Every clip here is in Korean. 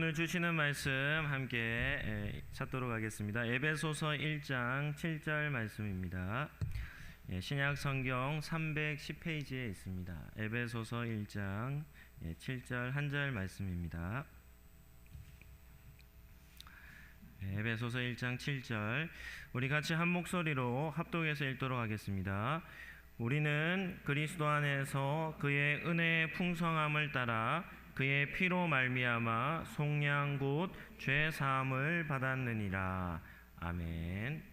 오늘 주시는 말씀 함께 찾도록 하겠습니다. 에베소서 1장 7절 말씀입니다. 신약 성경 310페이지에 있습니다. 에베소서 1장 7절 한 절 말씀입니다. 에베소서 1장 7절 우리 같이 한 목소리로 합독해서 읽도록 하겠습니다. 우리는 그리스도 안에서 그의 은혜의 풍성함을 따라 그의 피로 말미암아 속량 곧 죄 사함을 받았느니라. 아멘.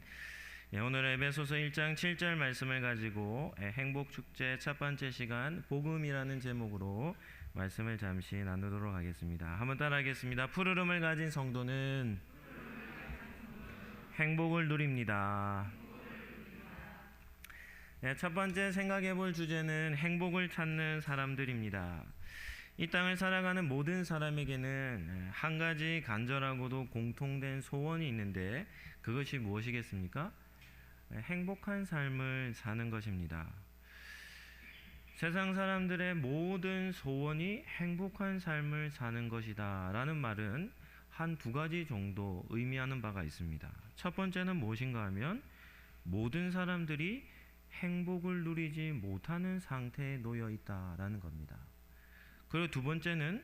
오늘 에베소서 1장 7절 말씀을 가지고 행복축제 첫 번째 시간 복음이라는 제목으로 말씀을 잠시 나누도록 하겠습니다. 한번 따라하겠습니다. 푸르름을 가진 성도는 행복을 누립니다. 첫 번째 생각해 볼 주제는 행복을 찾는 사람들입니다. 이 땅을 살아가는 모든 사람에게는 한 가지 간절하고도 공통된 소원이 있는데 그것이 무엇이겠습니까? 행복한 삶을 사는 것입니다. 세상 사람들의 모든 소원이 행복한 삶을 사는 것이다 라는 말은 한 두 가지 정도 의미하는 바가 있습니다. 첫 번째는 무엇인가 하면 모든 사람들이 행복을 누리지 못하는 상태에 놓여 있다라는 겁니다. 그리고 두 번째는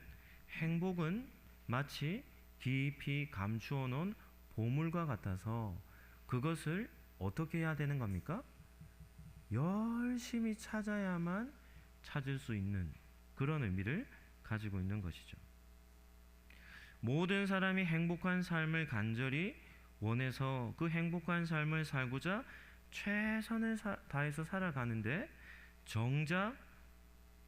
행복은 마치 깊이 감추어 놓은 보물과 같아서 그것을 어떻게 해야 되는 겁니까? 열심히 찾아야만 찾을 수 있는 그런 의미를 가지고 있는 것이죠. 모든 사람이 행복한 삶을 간절히 원해서 그 행복한 삶을 살고자 최선을 다해서 살아가는데 정작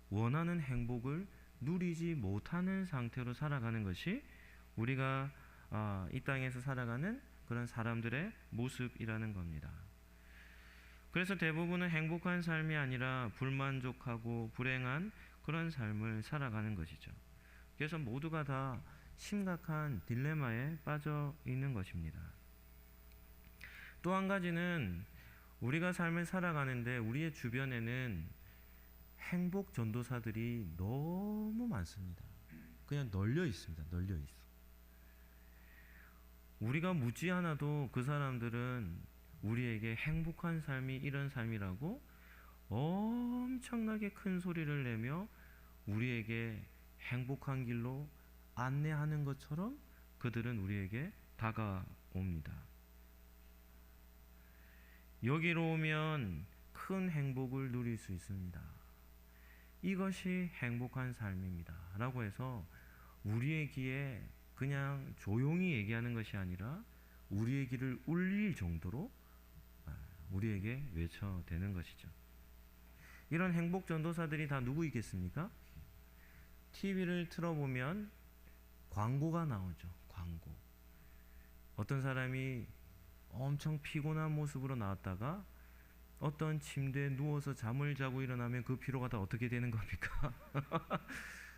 원하는 행복을 누리지 못하는 상태로 살아가는 것이 우리가 이 땅에서 살아가는 그런 사람들의 모습이라는 겁니다. 그래서 대부분은 행복한 삶이 아니라 불만족하고 불행한 그런 삶을 살아가는 것이죠. 그래서 모두가 다 심각한 딜레마에 빠져 있는 것입니다. 또 한 가지는 우리가 삶을 살아가는데 우리의 주변에는 행복 전도사들이 너무 많습니다. 그냥 널려 있습니다. 널려 있어. 우리가 묻지 않아도 그 사람들은 우리에게 행복한 삶이 이런 삶이라고 엄청나게 큰 소리를 내며 우리에게 행복한 길로 안내하는 것처럼 그들은 우리에게 다가옵니다. 여기로 오면 큰 행복을 누릴 수 있습니다. 이것이 행복한 삶입니다 라고 해서 우리의 귀에 그냥 조용히 얘기하는 것이 아니라 우리의 귀를 울릴 정도로 우리에게 외쳐대는 것이죠. 이런 행복 전도사들이 다 누구이겠습니까? TV를 틀어보면 광고가 나오죠. 광고. 어떤 사람이 엄청 피곤한 모습으로 나왔다가 어떤 침대에 누워서 잠을 자고 일어나면 그 피로가 다 어떻게 되는 겁니까?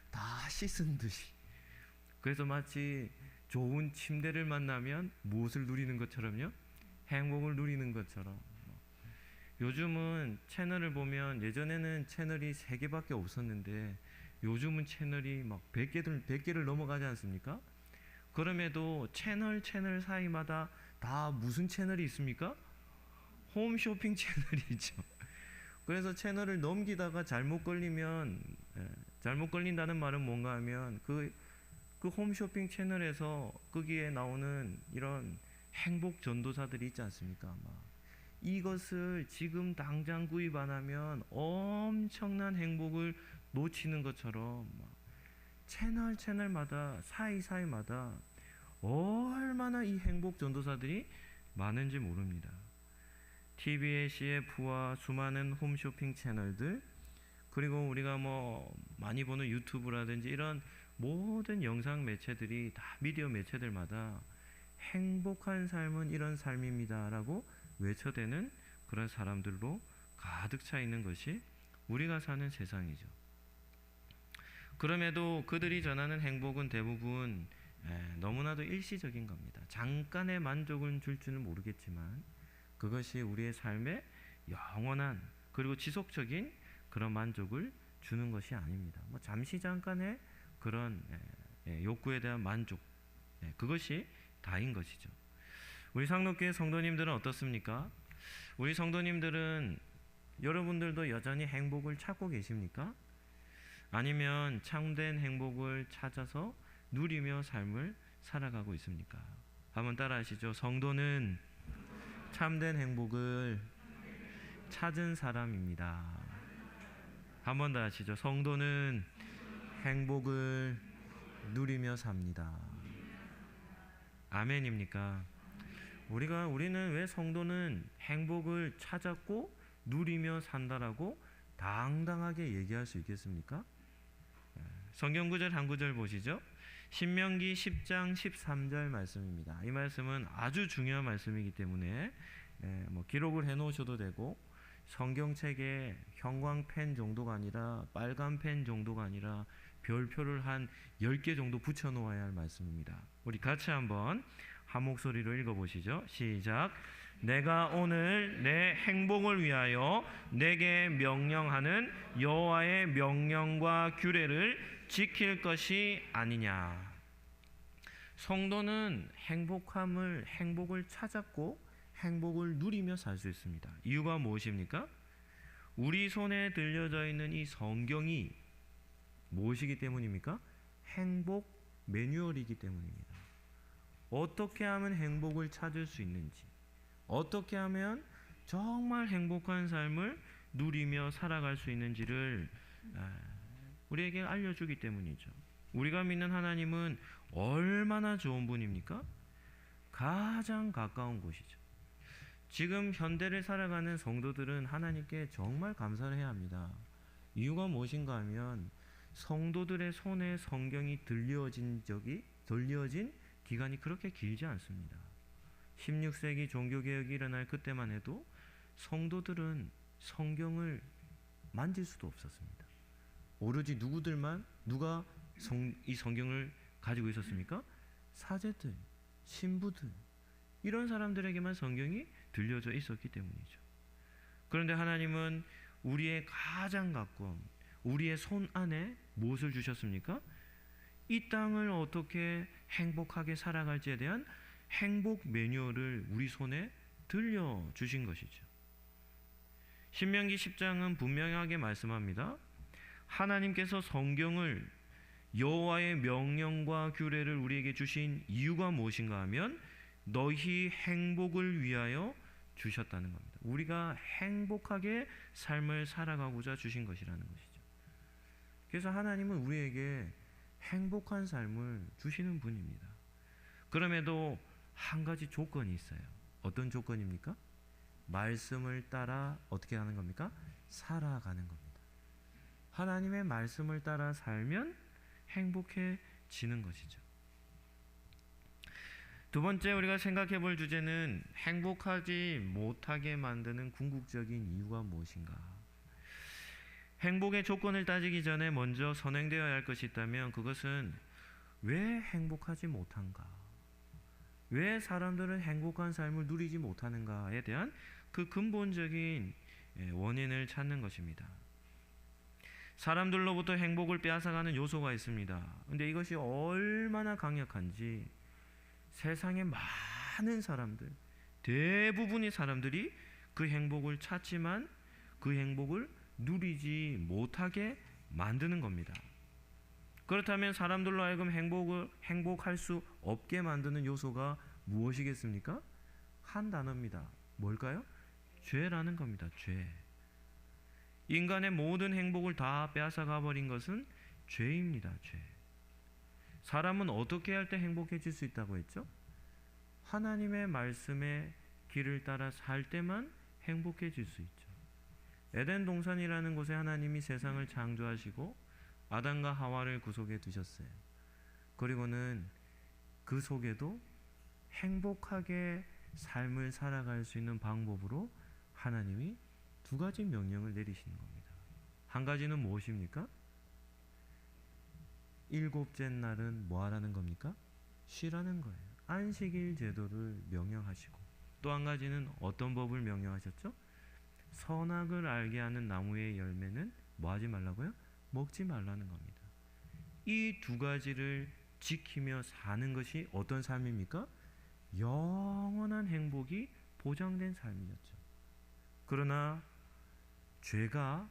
다 씻은 듯이. 그래서 마치 좋은 침대를 만나면 무엇을 누리는 것처럼요? 행복을 누리는 것처럼. 요즘은 채널을 보면 예전에는 채널이 3개밖에 없었는데 요즘은 채널이 막 100개를 넘어가지 않습니까? 그럼에도 채널 사이마다 다 무슨 채널이 있습니까? 홈쇼핑 채널이 있죠. 그래서 채널을 넘기다가 잘못 걸린다는 말은 뭔가 하면 그 홈쇼핑 채널에서 거기에 나오는 이런 행복 전도사들이 있지 않습니까? 이것을 지금 당장 구입 안 하면 엄청난 행복을 놓치는 것처럼 채널마다 사이마다 얼마나 이 행복 전도사들이 많은지 모릅니다. TV의 CF와 수많은 홈쇼핑 채널들, 그리고 우리가 많이 보는 유튜브라든지 이런 모든 영상 매체들이 다 미디어 매체들마다 행복한 삶은 이런 삶입니다 라고 외쳐대는 그런 사람들로 가득 차 있는 것이 우리가 사는 세상이죠. 그럼에도 그들이 전하는 행복은 대부분 너무나도 일시적인 겁니다. 잠깐의 만족은 줄 줄은 모르겠지만 그것이 우리의 삶에 영원한 그리고 지속적인 그런 만족을 주는 것이 아닙니다. 잠시 잠깐의 그런 욕구에 대한 만족, 그것이 다인 것이죠. 우리 상록교회 성도님들은 어떻습니까? 우리 성도님들은 여러분들도 여전히 행복을 찾고 계십니까? 아니면 참된 행복을 찾아서 누리며 삶을 살아가고 있습니까? 한번 따라하시죠. 성도는 참된 행복을 찾은 사람입니다. 한번 더 하시죠. 성도는 행복을 누리며 삽니다. 아멘입니까? 우리는 왜 성도는 행복을 찾았고 누리며 산다라고 당당하게 얘기할 수 있겠습니까? 성경 구절 한 구절 보시죠. 신명기 10장 13절 말씀입니다. 이 말씀은 아주 중요한 말씀이기 때문에 기록을 해놓으셔도 되고, 성경책에 형광펜 정도가 아니라 빨간 펜 정도가 아니라 별표를 한 10개 정도 붙여놓아야 할 말씀입니다. 우리 같이 한번 한 목소리로 읽어보시죠. 시작. 내가 오늘 내 행복을 위하여 내게 명령하는 여호와의 명령과 규례를 지킬 것이 아니냐. 성도는 행복을 찾았고 행복을 누리며 살 수 있습니다. 이유가 무엇입니까? 우리 손에 들려져 있는 이 성경이 무엇이기 때문입니까? 행복 매뉴얼이기 때문입니다. 어떻게 하면 행복을 찾을 수 있는지, 어떻게 하면 정말 행복한 삶을 누리며 살아갈 수 있는지를 우리에게 알려주기 때문이죠. 우리가 믿는 하나님은 얼마나 좋은 분입니까? 가장 가까운 곳이죠. 지금 현대를 살아가는 성도들은 하나님께 정말 감사를 해야 합니다. 이유가 무엇인가 하면 성도들의 손에 성경이 들려진 기간이 그렇게 길지 않습니다. 16세기 종교개혁이 일어날 그때만 해도 성도들은 성경을 만질 수도 없었습니다. 오로지 누가 이 성경을 가지고 있었습니까? 사제들, 신부들, 이런 사람들에게만 성경이 들려져 있었기 때문이죠. 그런데 하나님은 우리의 가장 가까운 우리의 손 안에 무엇을 주셨습니까? 이 땅을 어떻게 행복하게 살아갈지에 대한 행복 매뉴얼을 우리 손에 들려주신 것이죠. 신명기 10장은 분명하게 말씀합니다. 하나님께서 성경을, 여호와의 명령과 규례를 우리에게 주신 이유가 무엇인가 하면 너희 행복을 위하여 주셨다는 겁니다. 우리가 행복하게 삶을 살아가고자 주신 것이라는 것이죠. 그래서 하나님은 우리에게 행복한 삶을 주시는 분입니다. 그럼에도 한 가지 조건이 있어요. 어떤 조건입니까? 말씀을 따라 어떻게 하는 겁니까? 살아가는 겁니다. 하나님의 말씀을 따라 살면 행복해지는 것이죠. 두 번째 우리가 생각해 볼 주제는 행복하지 못하게 만드는 궁극적인 이유가 무엇인가? 행복의 조건을 따지기 전에 먼저 선행되어야 할 것이 있다면 그것은 왜 행복하지 못한가? 왜 사람들은 행복한 삶을 누리지 못하는가에 대한 그 근본적인 원인을 찾는 것입니다. 사람들로부터 행복을 빼앗아가는 요소가 있습니다. 근데 이것이 얼마나 강력한지 세상의 많은 사람들, 대부분의 사람들이 그 행복을 찾지만 그 행복을 누리지 못하게 만드는 겁니다. 그렇다면 사람들로 하여금 행복할 수 없게 만드는 요소가 무엇이겠습니까? 한 단어입니다. 뭘까요? 죄라는 겁니다. 죄. 인간의 모든 행복을 다 빼앗아가 버린 것은 죄입니다. 죄. 사람은 어떻게 할 때 행복해질 수 있다고 했죠? 하나님의 말씀의 길을 따라 살 때만 행복해질 수 있죠. 에덴 동산이라는 곳에 하나님이 세상을 창조하시고 아담과 하와를 그 속에 두셨어요. 그리고는 그 속에도 행복하게 삶을 살아갈 수 있는 방법으로 하나님이 두 가지 명령을 내리시는 겁니다. 한 가지는 무엇입니까? 일곱째 날은 뭐 하라는 겁니까? 쉬라는 거예요. 안식일 제도를 명령하시고, 또 한 가지는 어떤 법을 명령하셨죠? 선악을 알게 하는 나무의 열매는 뭐 하지 말라고요? 먹지 말라는 겁니다. 이 두 가지를 지키며 사는 것이 어떤 삶입니까? 영원한 행복이 보장된 삶이었죠. 그러나 죄가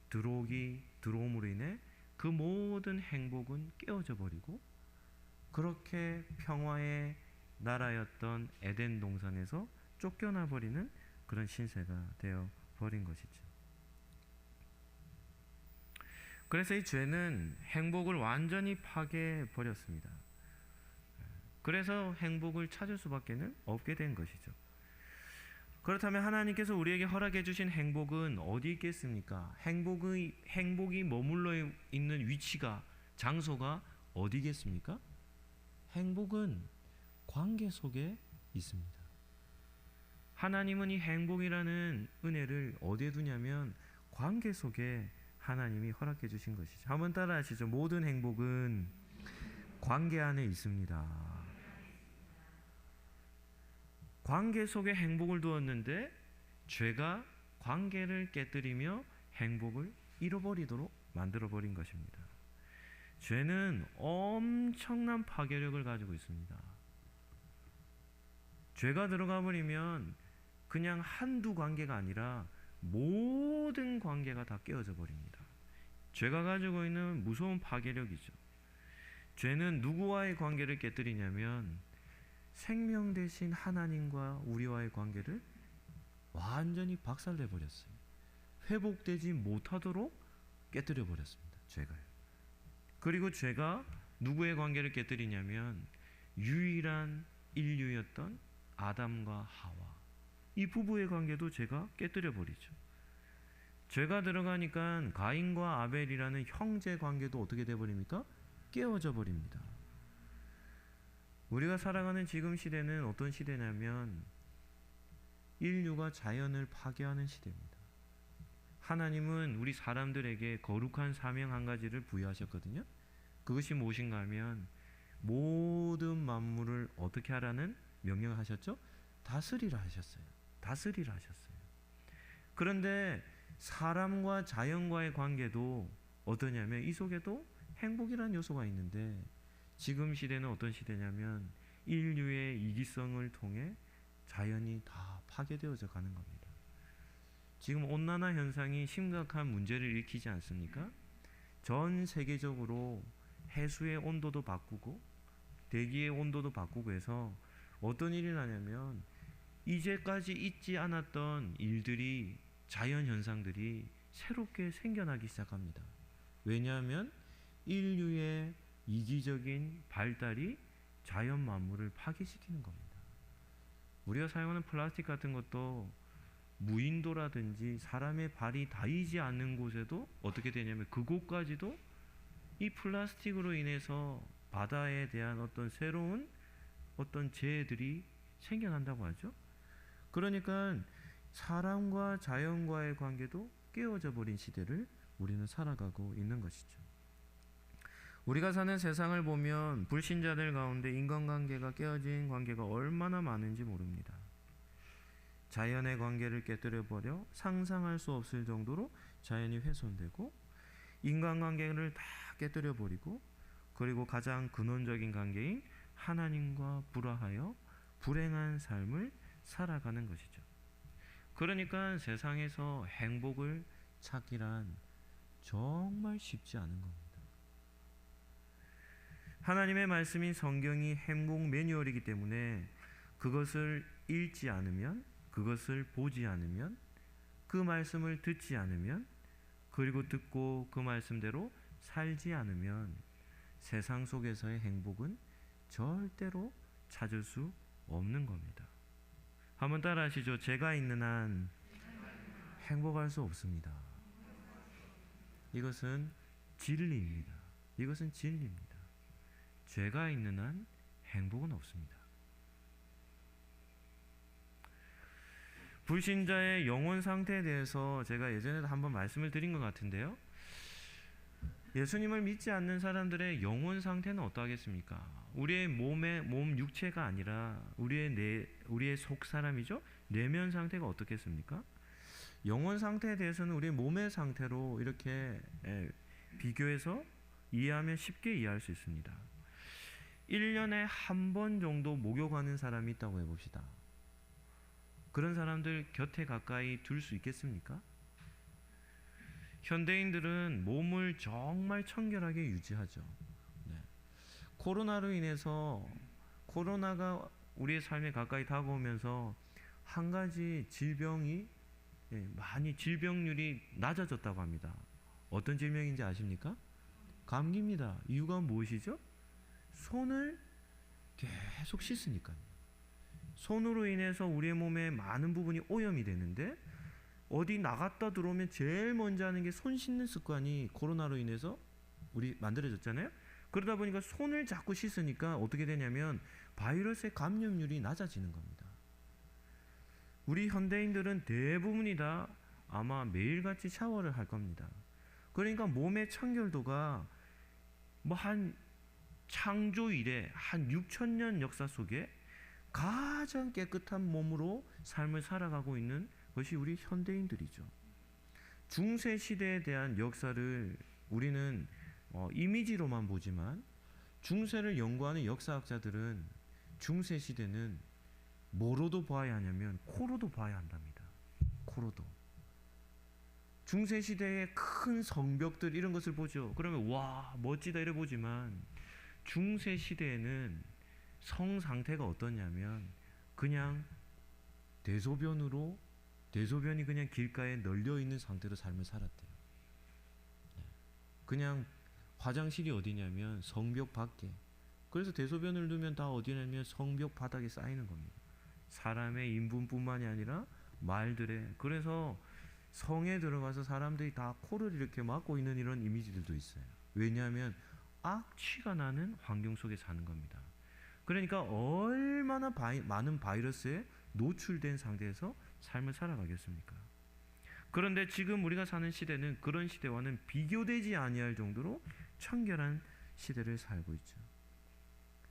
들어옴으로 인해 그 모든 행복은 깨어져 버리고 그렇게 평화의 나라였던 에덴 동산에서 쫓겨나 버리는 그런 신세가 되어 버린 것이죠. 그래서 이 죄는 행복을 완전히 파괴해 버렸습니다. 그래서 행복을 찾을 수밖에 없게 된 것이죠. 그렇다면 하나님께서 우리에게 허락해 주신 행복은 어디 있겠습니까? 행복이 머물러 있는 위치가, 장소가 어디겠습니까? 행복은 관계 속에 있습니다. 하나님은 이 행복이라는 은혜를 어디에 두냐면 관계 속에 하나님이 허락해 주신 것이죠. 한번 따라 하시죠. 모든 행복은 관계 안에 있습니다. 관계 속에 행복을 두었는데 죄가 관계를 깨뜨리며 행복을 잃어버리도록 만들어버린 것입니다. 죄는 엄청난 파괴력을 가지고 있습니다. 죄가 들어가 버리면 그냥 한두 관계가 아니라 모든 관계가 다 깨어져 버립니다. 죄가 가지고 있는 무서운 파괴력이죠. 죄는 누구와의 관계를 깨뜨리냐면 생명 대신 하나님과 우리와의 관계를 완전히 박살내 버렸어요. 회복되지 못하도록 깨뜨려 버렸습니다. 죄가요. 그리고 죄가 누구의 관계를 깨뜨리냐면 유일한 인류였던 아담과 하와, 이 부부의 관계도 죄가 깨뜨려 버리죠. 죄가 들어가니까 가인과 아벨이라는 형제 관계도 어떻게 돼 버립니까? 깨어져 버립니다. 우리가 살아가는 지금 시대는 어떤 시대냐면 인류가 자연을 파괴하는 시대입니다. 하나님은 우리 사람들에게 거룩한 사명 한 가지를 부여하셨거든요. 그것이 무엇인가 하면 모든 만물을 어떻게 하라는 명령을 하셨죠? 다스리라 하셨어요. 다스리라 하셨어요. 그런데 사람과 자연과의 관계도 어떠냐면 이 속에도 행복이라는 요소가 있는데 지금 시대는 어떤 시대냐면 인류의 이기성을 통해 자연이 다 파괴되어져 가는 겁니다. 지금 온난화 현상이 심각한 문제를 일으키지 않습니까? 전 세계적으로 해수의 온도도 바꾸고 대기의 온도도 바꾸고 해서 어떤 일이 나냐면 이제까지 있지 않았던 일들이, 자연 현상들이 새롭게 생겨나기 시작합니다. 왜냐하면 인류의 이기적인 발달이 자연 만물을 파괴시키는 겁니다. 우리가 사용하는 플라스틱 같은 것도 무인도라든지 사람의 발이 닿이지 않는 곳에도 어떻게 되냐면 그곳까지도 이 플라스틱으로 인해서 바다에 대한 어떤 새로운 어떤 재해들이 생겨난다고 하죠. 그러니까 사람과 자연과의 관계도 깨어져 버린 시대를 우리는 살아가고 있는 것이죠. 우리가 사는 세상을 보면 불신자들 가운데 인간관계가 깨어진 관계가 얼마나 많은지 모릅니다. 자연의 관계를 깨뜨려버려 상상할 수 없을 정도로 자연이 훼손되고 인간관계를 다 깨뜨려버리고 그리고 가장 근원적인 관계인 하나님과 불화하여 불행한 삶을 살아가는 것이죠. 그러니까 세상에서 행복을 찾기란 정말 쉽지 않은 겁니다. 하나님의 말씀인 성경이 행복 매뉴얼이기 때문에 그것을 읽지 않으면, 그것을 보지 않으면, 그 말씀을 듣지 않으면, 그리고 듣고 그 말씀대로 살지 않으면 세상 속에서의 행복은 절대로 찾을 수 없는 겁니다. 한번 따라 하시죠. 제가 있는 한 행복할 수 없습니다. 이것은 진리입니다. 이것은 진리입니다. 죄가 있는 한 행복은 없습니다. 불신자의 영혼 상태에 대해서 제가 예전에도 한번 말씀을 드린 것 같은데요. 예수님을 믿지 않는 사람들의 영혼 상태는 어떠하겠습니까? 우리의 몸 육체가 아니라 우리의 속 사람이죠. 내면 상태가 어떻겠습니까? 영혼 상태에 대해서는 우리의 몸의 상태로 이렇게 비교해서 이해하면 쉽게 이해할 수 있습니다. 1년에 한 번 정도 목욕하는 사람이 있다고 해봅시다. 그런 사람들 곁에 가까이 둘 수 있겠습니까? 현대인들은 몸을 정말 청결하게 유지하죠. 네. 코로나로 인해서 코로나가 우리의 삶에 가까이 다가오면서 한 가지 질병이 많이 질병률이 낮아졌다고 합니다. 어떤 질병인지 아십니까? 감기입니다. 이유가 무엇이죠? 손을 계속 씻으니까요. 손으로 인해서 우리의 몸에 많은 부분이 오염이 되는데 어디 나갔다 들어오면 제일 먼저 하는 게 손 씻는 습관이 코로나로 인해서 우리 만들어졌잖아요. 그러다 보니까 손을 자꾸 씻으니까 어떻게 되냐면 바이러스의 감염률이 낮아지는 겁니다. 우리 현대인들은 대부분이 다 아마 매일같이 샤워를 할 겁니다. 그러니까 몸의 청결도가 뭐 한 창조 이래 한 6,000년 역사 속에 가장 깨끗한 몸으로 삶을 살아가고 있는 것이 우리 현대인들이죠. 중세 시대에 대한 역사를 우리는 이미지로만 보지만 중세를 연구하는 역사학자들은 중세 시대는 뭐로도 봐야 하냐면 코로도 봐야 한답니다. 코로도. 중세 시대의 큰 성벽들 이런 것을 보죠. 그러면 와 멋지다 이래 보지만 중세 시대에는 성 상태가 어떠냐면 그냥 대소변이 그냥 길가에 널려 있는 상태로 삶을 살았대요. 그냥 화장실이 어디냐면 성벽 밖에. 그래서 대소변을 두면 다 어디냐면 성벽 바닥에 쌓이는 겁니다. 사람의 인분뿐만이 아니라 말들의. 그래서 성에 들어가서 사람들이 다 코를 이렇게 막고 있는 이런 이미지들도 있어요. 왜냐하면 악취가 나는 환경 속에 사는 겁니다. 그러니까 얼마나 많은 바이러스에 노출된 상태에서 삶을 살아가겠습니까? 그런데 지금 우리가 사는 시대는 그런 시대와는 비교되지 아니할 정도로 청결한 시대를 살고 있죠.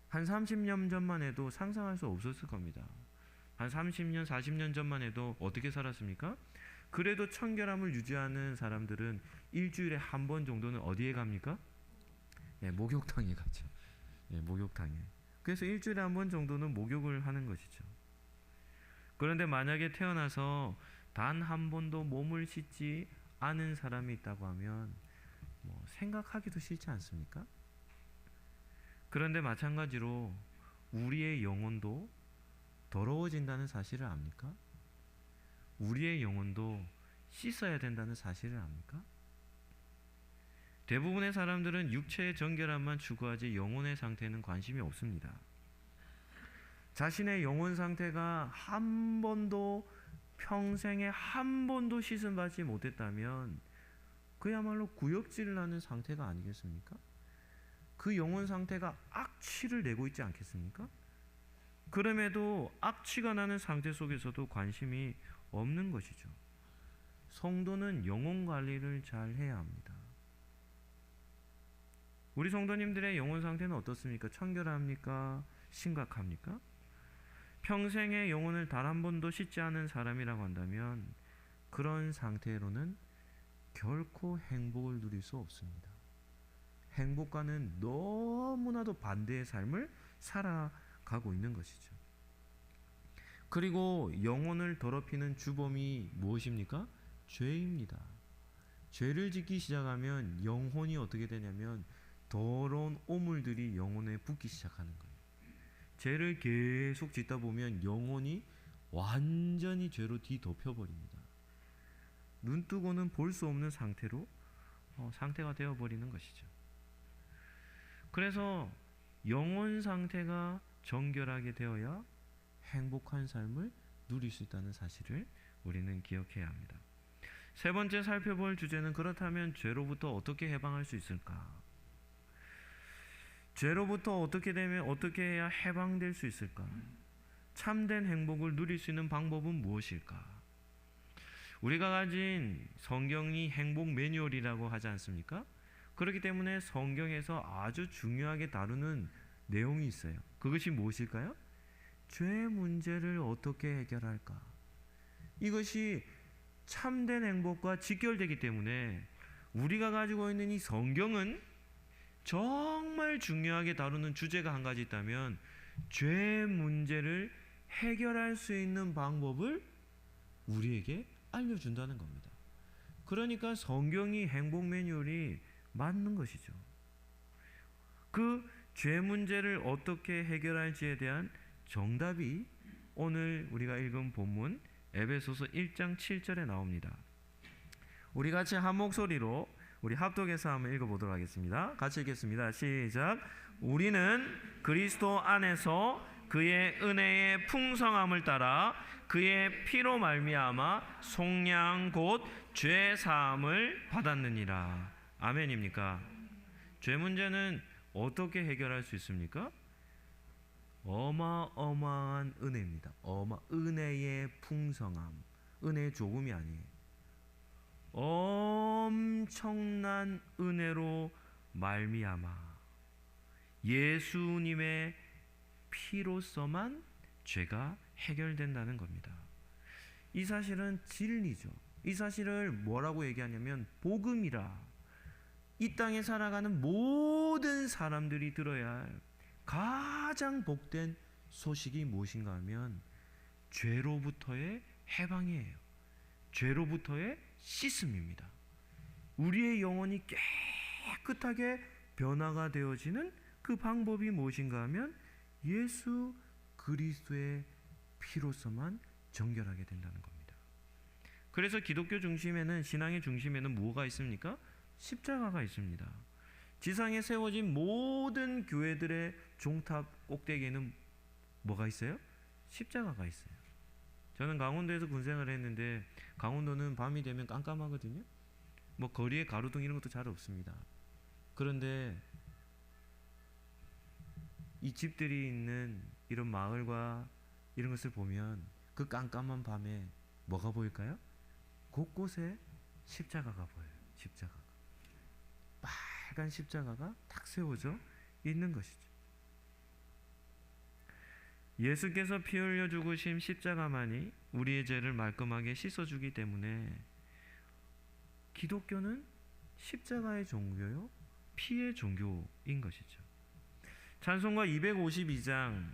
한 30년 전만 해도 상상할 수 없었을 겁니다. 한 30년, 40년 전만 해도 어떻게 살았습니까? 그래도 청결함을 유지하는 사람들은 일주일에 한 번 정도는 어디에 갑니까? 목욕탕에 가죠. 목욕탕에. 그래서 일주일에 한 번 정도는 목욕을 하는 것이죠. 그런데 만약에 태어나서 단 한 번도 몸을 씻지 않은 사람이 있다고 하면 생각하기도 싫지 않습니까? 그런데 마찬가지로 우리의 영혼도 더러워진다는 사실을 압니까? 우리의 영혼도 씻어야 된다는 사실을 압니까? 대부분의 사람들은 육체의 정결함만 추구하지 영혼의 상태는 관심이 없습니다. 자신의 영혼 상태가 한 번도 평생에 한 번도 씻음 받지 못했다면 그야말로 구역질을 하는 상태가 아니겠습니까? 그 영혼 상태가 악취를 내고 있지 않겠습니까? 그럼에도 악취가 나는 상태 속에서도 관심이 없는 것이죠. 성도는 영혼 관리를 잘 해야 합니다. 우리 성도님들의 영혼 상태는 어떻습니까? 청결합니까? 심각합니까? 평생의 영혼을 단 한 번도 씻지 않은 사람이라고 한다면 그런 상태로는 결코 행복을 누릴 수 없습니다. 행복과는 너무나도 반대의 삶을 살아가고 있는 것이죠. 그리고 영혼을 더럽히는 주범이 무엇입니까? 죄입니다. 죄를 짓기 시작하면 영혼이 어떻게 되냐면 더러운 오물들이 영혼에 붙기 시작하는 거예요. 죄를 계속 짓다 보면 영혼이 완전히 죄로 뒤덮여버립니다. 눈 뜨고는 볼 수 없는 상태가 되어버리는 것이죠. 그래서 영혼 상태가 정결하게 되어야 행복한 삶을 누릴 수 있다는 사실을 우리는 기억해야 합니다. 세 번째 살펴볼 주제는 그렇다면 죄로부터 어떻게 해방할 수 있을까? 죄로부터 어떻게 해야 해방될 수 있을까? 참된 행복을 누릴 수 있는 방법은 무엇일까? 우리가 가진 성경이 행복 매뉴얼이라고 하지 않습니까? 그렇기 때문에 성경에서 아주 중요하게 다루는 내용이 있어요. 그것이 무엇일까요? 죄 문제를 어떻게 해결할까? 이것이 참된 행복과 직결되기 때문에 우리가 가지고 있는 이 성경은 정말 중요하게 다루는 주제가 한 가지 있다면 죄 문제를 해결할 수 있는 방법을 우리에게 알려준다는 겁니다. 그러니까 성경이 행복 매뉴얼이 맞는 것이죠. 그 죄 문제를 어떻게 해결할지에 대한 정답이 오늘 우리가 읽은 본문 에베소서 1장 7절에 나옵니다. 우리 같이 한 목소리로 우리 합독해서 한번 읽어보도록 하겠습니다. 같이 읽겠습니다. 시작. 우리는 그리스도 안에서 그의 은혜의 풍성함을 따라 그의 피로 말미암아 속량 곧 죄 사함을 받았느니라. 아멘입니까? 죄 문제는 어떻게 해결할 수 있습니까? 어마어마한 은혜입니다. 은혜의 풍성함. 은혜의 조금이 아니에요. 엄청난 은혜로 말미암아 예수님의 피로서만 죄가 해결된다는 겁니다. 이 사실은 진리죠. 이 사실을 뭐라고 얘기하냐면 복음이라. 이 땅에 살아가는 모든 사람들이 들어야 할 가장 복된 소식이 무엇인가 하면 죄로부터의 해방이에요. 죄로부터의 씻음입니다. 우리의 영혼이 깨끗하게 변화가 되어지는 그 방법이 무엇인가 하면 예수 그리스도의 피로서만 정결하게 된다는 겁니다. 그래서 기독교 중심에는, 신앙의 중심에는 뭐가 있습니까? 십자가가 있습니다. 지상에 세워진 모든 교회들의 종탑 꼭대기에는 뭐가 있어요? 십자가가 있어요. 저는 강원도에서 군생활을 했는데 강원도는 밤이 되면 깜깜하거든요. 뭐 거리에 가로등 이런 것도 잘 없습니다. 그런데 이 집들이 있는 이런 마을과 이런 것을 보면 그 깜깜한 밤에 뭐가 보일까요? 곳곳에 십자가가 보여요. 십자가가. 빨간 십자가가 탁 세워져 있는 것이죠. 예수께서 피 흘려 죽으신 십자가만이 우리의 죄를 말끔하게 씻어주기 때문에 기독교는 십자가의 종교요, 피의 종교인 것이죠. 찬송가 252장,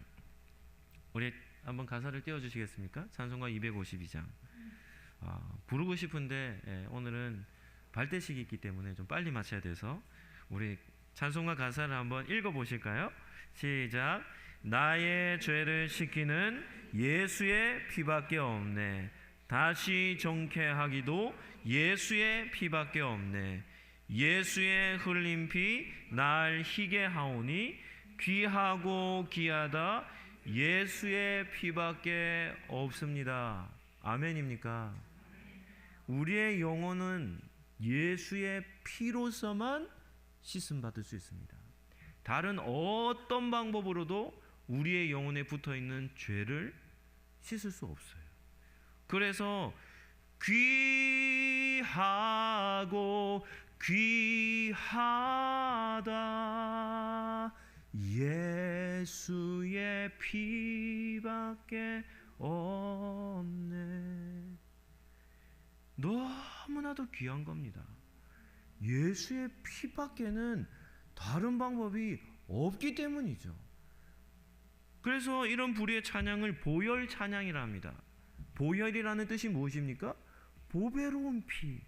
우리 한번 가사를 띄워주시겠습니까? 찬송가 252장. 부르고 싶은데 오늘은 발대식이 있기 때문에 좀 빨리 마쳐야 돼서 우리 찬송가 가사를 한번 읽어보실까요? 시작. 나의 죄를 씻기는 예수의 피밖에 없네. 다시 정케하기도 예수의 피밖에 없네. 예수의 흘린 피 날 희게 하오니 귀하고 귀하다 예수의 피밖에 없습니다. 아멘입니까? 우리의 영혼은 예수의 피로서만 씻음받을 수 있습니다. 다른 어떤 방법으로도 우리의 영혼에 붙어있는 죄를 씻을 수 없어요. 그래서 귀하고 귀하다 예수의 피밖에 없네. 너무나도 귀한 겁니다. 예수의 피밖에는 다른 방법이 없기 때문이죠. 그래서 이런 불의의 찬양을 보혈 찬양이라 합니다. 보혈이라는 뜻이 무엇입니까? 보배로운 피,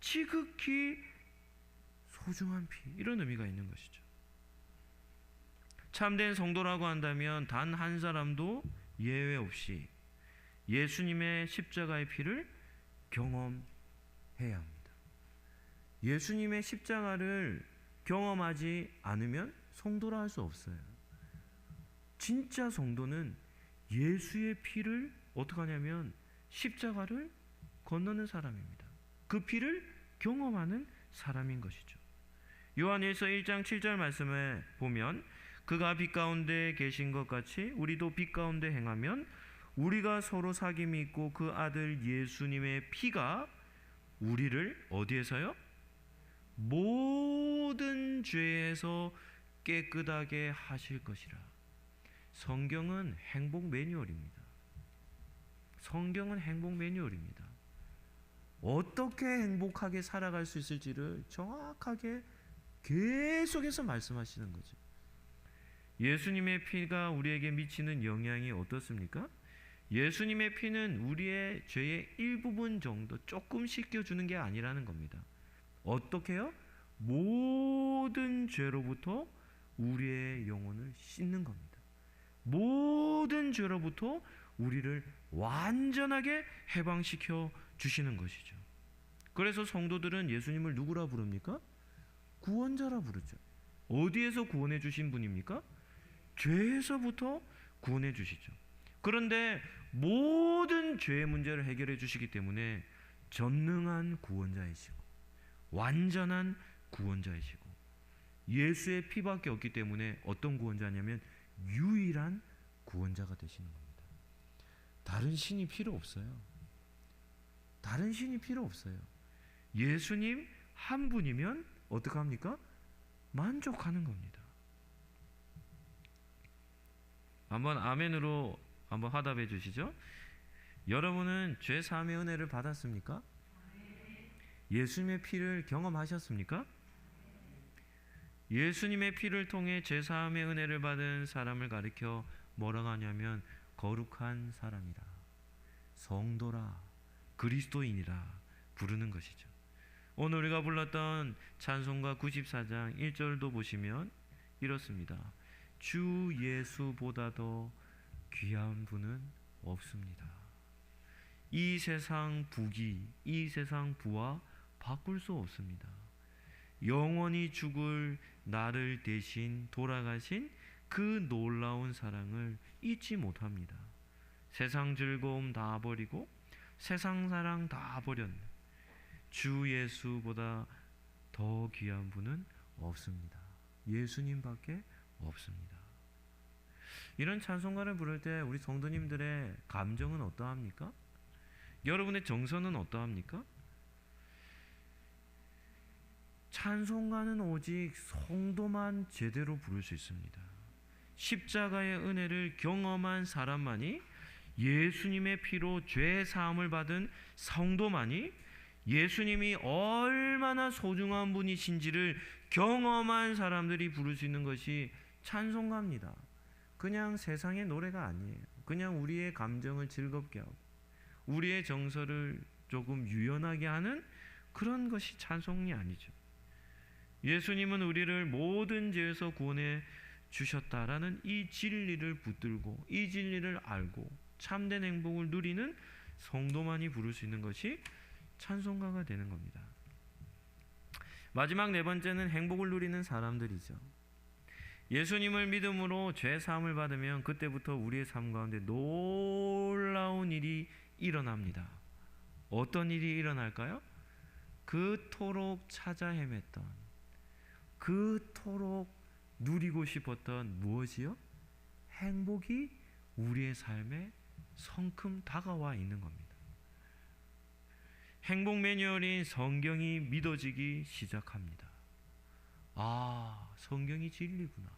지극히 소중한 피, 이런 의미가 있는 것이죠. 참된 성도라고 한다면 단 한 사람도 예외 없이 예수님의 십자가의 피를 경험해야 합니다. 예수님의 십자가를 경험하지 않으면 성도라 할 수 없어요. 진짜 성도는 예수의 피를 어떻게 하냐면 십자가를 건너는 사람입니다. 그 피를 경험하는 사람인 것이죠. 요한일서 1장 7절 말씀에 보면 그가 빛 가운데 계신 것 같이 우리도 빛 가운데 행하면 우리가 서로 사귐이 있고 그 아들 예수님의 피가 우리를 어디에서요? 모든 죄에서 깨끗하게 하실 것이라. 성경은 행복 매뉴얼입니다. 성경은 행복 매뉴얼입니다. 어떻게 행복하게 살아갈 수 있을지를 정확하게 계속해서 말씀하시는 거죠. 예수님의 피가 우리에게 미치는 영향이 어떻습니까? 예수님의 피는 우리의 죄의 일부분 정도 조금 씻겨주는 게 아니라는 겁니다. 어떻게요? 모든 죄로부터 우리의 영혼을 씻는 겁니다. 모든 죄로부터 우리를 완전하게 해방시켜 주시는 것이죠. 그래서 성도들은 예수님을 누구라 부릅니까? 구원자라 부르죠. 어디에서 구원해 주신 분입니까? 죄에서부터 구원해 주시죠. 그런데 모든 죄의 문제를 해결해 주시기 때문에 전능한 구원자이시고 완전한 구원자이시고 예수의 피밖에 없기 때문에 어떤 구원자냐면 유일한 구원자가 되시는 겁니다. 다른 신이 필요 없어요. 다른 신이 필요 없어요. 예수님 한 분이면 어떻게 합니까? 만족하는 겁니다. 한번 아멘으로 한번 화답해 주시죠. 여러분은 죄 사함의 은혜를 받았습니까? 예수님의 피를 경험하셨습니까? 예수님의 피를 통해 죄 사함의 은혜를 받은 사람을 가리켜 뭐라고 하냐면 거룩한 사람이라, 성도라, 그리스도인이라 부르는 것이죠. 오늘 우리가 불렀던 찬송가 94장 1절도 보시면 이렇습니다. 주 예수보다 더 귀한 분은 없습니다. 이 세상 부귀, 이 세상 부와 바꿀 수 없습니다. 영원히 죽을 나를 대신 돌아가신 그 놀라운 사랑을 잊지 못합니다. 세상 즐거움 다 버리고 세상 사랑 다 버렸네. 주 예수보다 더 귀한 분은 없습니다. 예수님밖에 없습니다. 이런 찬송가를 부를 때 우리 성도님들의 감정은 어떠합니까? 여러분의 정서는 어떠합니까? 찬송가는 오직 성도만 제대로 부를 수 있습니다. 십자가의 은혜를 경험한 사람만이, 예수님의 피로 죄 사함을 받은 성도만이 예수님이 얼마나 소중한 분이신지를 경험한 사람들이 부를 수 있는 것이 찬송가입니다. 그냥 세상의 노래가 아니에요. 그냥 우리의 감정을 즐겁게 하고 우리의 정서를 조금 유연하게 하는 그런 것이 찬송이 아니죠. 예수님은 우리를 모든 죄에서 구원해 주셨다라는 이 진리를 붙들고 이 진리를 알고 참된 행복을 누리는 성도만이 부를 수 있는 것이 찬송가가 되는 겁니다. 마지막 네 번째는 행복을 누리는 사람들이죠. 예수님을 믿음으로 죄 사함을 받으면 그때부터 우리의 삶 가운데 놀라운 일이 일어납니다. 어떤 일이 일어날까요? 그토록 찾아 헤맸던, 그토록 누리고 싶었던 무엇이요? 행복이 우리의 삶에 성큼 다가와 있는 겁니다. 행복 매뉴얼인 성경이 믿어지기 시작합니다. 아, 성경이 진리구나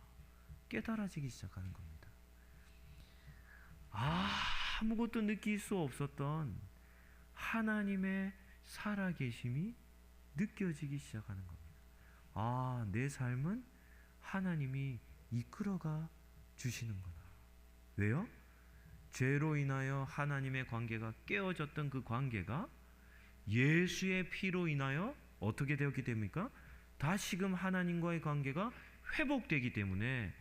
깨달아지기 시작하는 겁니다. 아무것도 느낄 수 없었던 하나님의 살아계심이 느껴지기 시작하는 겁니다. 아, 내 삶은 하나님이 이끌어가 주시는구나. 왜요? 죄로 인하여 하나님의 관계가 깨어졌던 그 관계가 예수의 피로 인하여 어떻게 되었기 때문입니까? 다시금 하나님과의 관계가 회복되기 때문에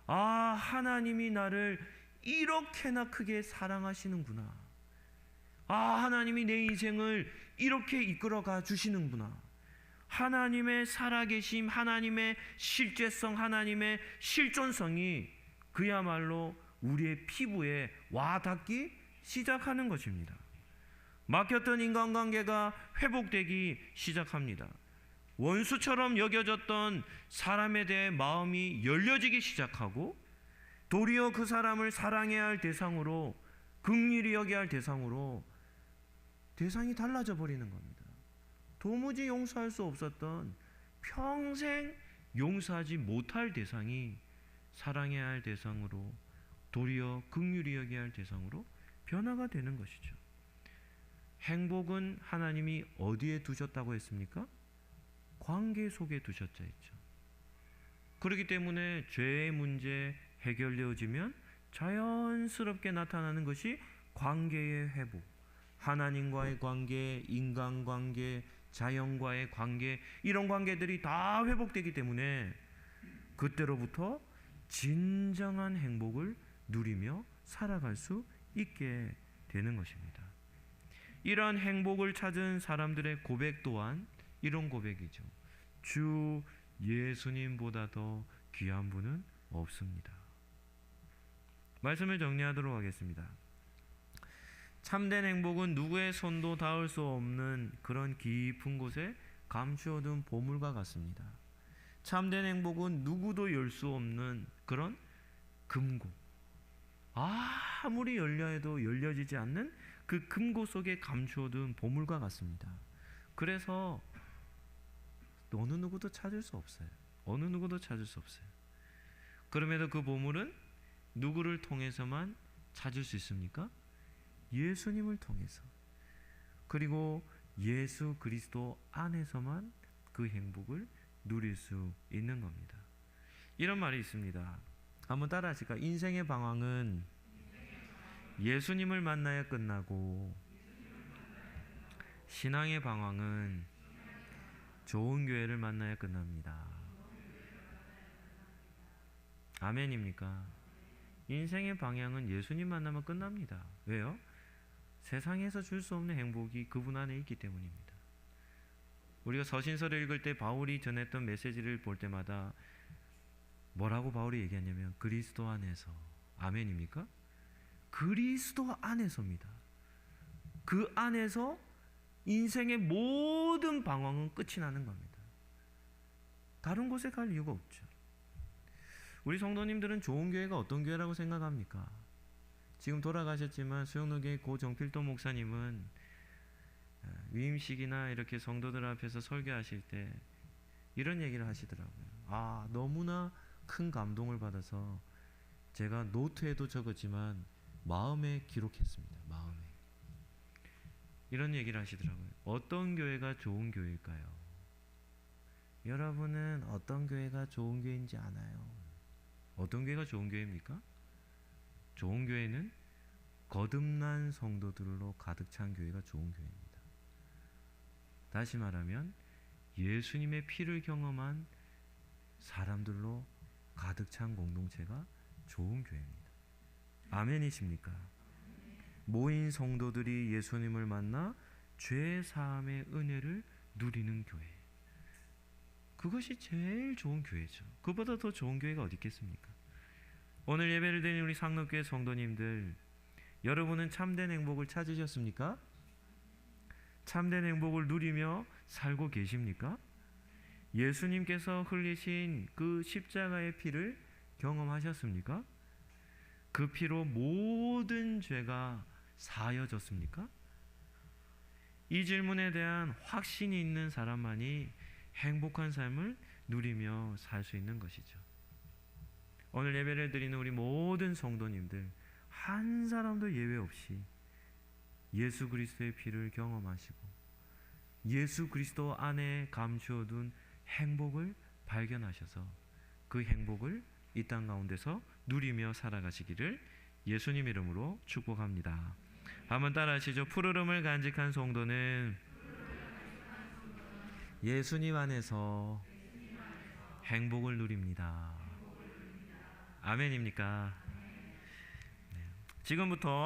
아, 하나님이 나를 이렇게나 크게 사랑하시는구나. 아, 하나님이 내 인생을 이렇게 이끌어가 주시는구나. 하나님의 살아계심, 하나님의 실제성, 하나님의 실존성이 그야말로 우리의 피부에 와닿기 시작하는 것입니다. 막혔던 인간관계가 회복되기 시작합니다. 원수처럼 여겨졌던 사람에 대해 마음이 열려지기 시작하고 도리어 그 사람을 사랑해야 할 대상으로, 긍휼히 여겨야 할 대상으로 대상이 달라져 버리는 겁니다. 도무지 용서할 수 없었던, 평생 용서하지 못할 대상이 사랑해야 할 대상으로, 도리어 긍휼히 여겨야 할 대상으로 변화가 되는 것이죠. 행복은 하나님이 어디에 두셨다고 했습니까? 관계 속에 두셨자 했죠. 그렇기 때문에 죄의 문제 해결되어지면 자연스럽게 나타나는 것이 관계의 회복, 하나님과의 관계, 인간관계, 자연과의 관계, 이런 관계들이 다 회복되기 때문에 그때로부터 진정한 행복을 누리며 살아갈 수 있게 되는 것입니다. 이러한 행복을 찾은 사람들의 고백 또한 이런 고백이죠. 주 예수님보다 더 귀한 분은 없습니다. 말씀을 정리하도록 하겠습니다. 참된 행복은 누구의 손도 닿을 수 없는 그런 깊은 곳에 감추어둔 보물과 같습니다. 참된 행복은 누구도 열 수 없는 그런 금고, 아무리 열려 해도 열려지지 않는 그 금고 속에 감추어둔 보물과 같습니다. 그래서 어느 누구도 찾을 수 없어요. 어느 누구도 찾을 수 없어요. 그럼에도 그 보물은 누구를 통해서만 찾을 수 있습니까? 예수님을 통해서, 그리고 예수 그리스도 안에서만 그 행복을 누릴 수 있는 겁니다. 이런 말이 있습니다. 한번 따라 하실까요? 인생의 방황은 예수님을 만나야 끝나고, 신앙의 방황은 좋은 교회를 만나야 끝납니다. 아멘입니까? 인생의 방향은 예수님 만나면 끝납니다. 왜요? 세상에서 줄 수 없는 행복이 그분 안에 있기 때문입니다. 우리가 서신서를 읽을 때 바울이 전했던 메시지를 볼 때마다 뭐라고 바울이 얘기하냐면 그리스도 안에서. 아멘입니까? 그리스도 안에서입니다. 그 안에서 인생의 모든 방황은 끝이 나는 겁니다. 다른 곳에 갈 이유가 없죠. 우리 성도님들은 좋은 교회가 어떤 교회라고 생각합니까? 지금 돌아가셨지만 수영로교회 고 정필도 목사님은 위임식이나 이렇게 성도들 앞에서 설교하실 때 이런 얘기를 하시더라고요. 너무나 큰 감동을 받아서 제가 노트에도 적었지만 마음에 기록했습니다. 마음에. 이런 얘기를 하시더라고요. 어떤 교회가 좋은 교회일까요? 여러분은 어떤 교회가 좋은 교회인지 아나요? 어떤 교회가 좋은 교회입니까? 좋은 교회는 거듭난 성도들로 가득 찬 교회가 좋은 교회입니다. 다시 말하면 예수님의 피를 경험한 사람들로 가득 찬 공동체가 좋은 교회입니다. 아멘이십니까? 모인 성도들이 예수님을 만나 죄 사함의 은혜를 누리는 교회, 그것이 제일 좋은 교회죠. 그보다 더 좋은 교회가 어디 있겠습니까? 오늘 예배를 드린 우리 상록교회 성도님들, 여러분은 참된 행복을 찾으셨습니까? 참된 행복을 누리며 살고 계십니까? 예수님께서 흘리신 그 십자가의 피를 경험하셨습니까? 그 피로 모든 죄가 사여졌습니까? 이 질문에 대한 확신이 있는 사람만이 행복한 삶을 누리며 살 수 있는 것이죠. 오늘 예배를 드리는 우리 모든 성도님들 한 사람도 예외 없이 예수 그리스도의 피를 경험하시고 예수 그리스도 안에 감추어둔 행복을 발견하셔서 그 행복을 이 땅 가운데서 누리며 살아가시기를 예수님 이름으로 축복합니다. 한번 따라 하시죠. 푸르름을 간직한 성도는 예수님 안에서 행복을 누립니다. 아멘입니까? 지금부터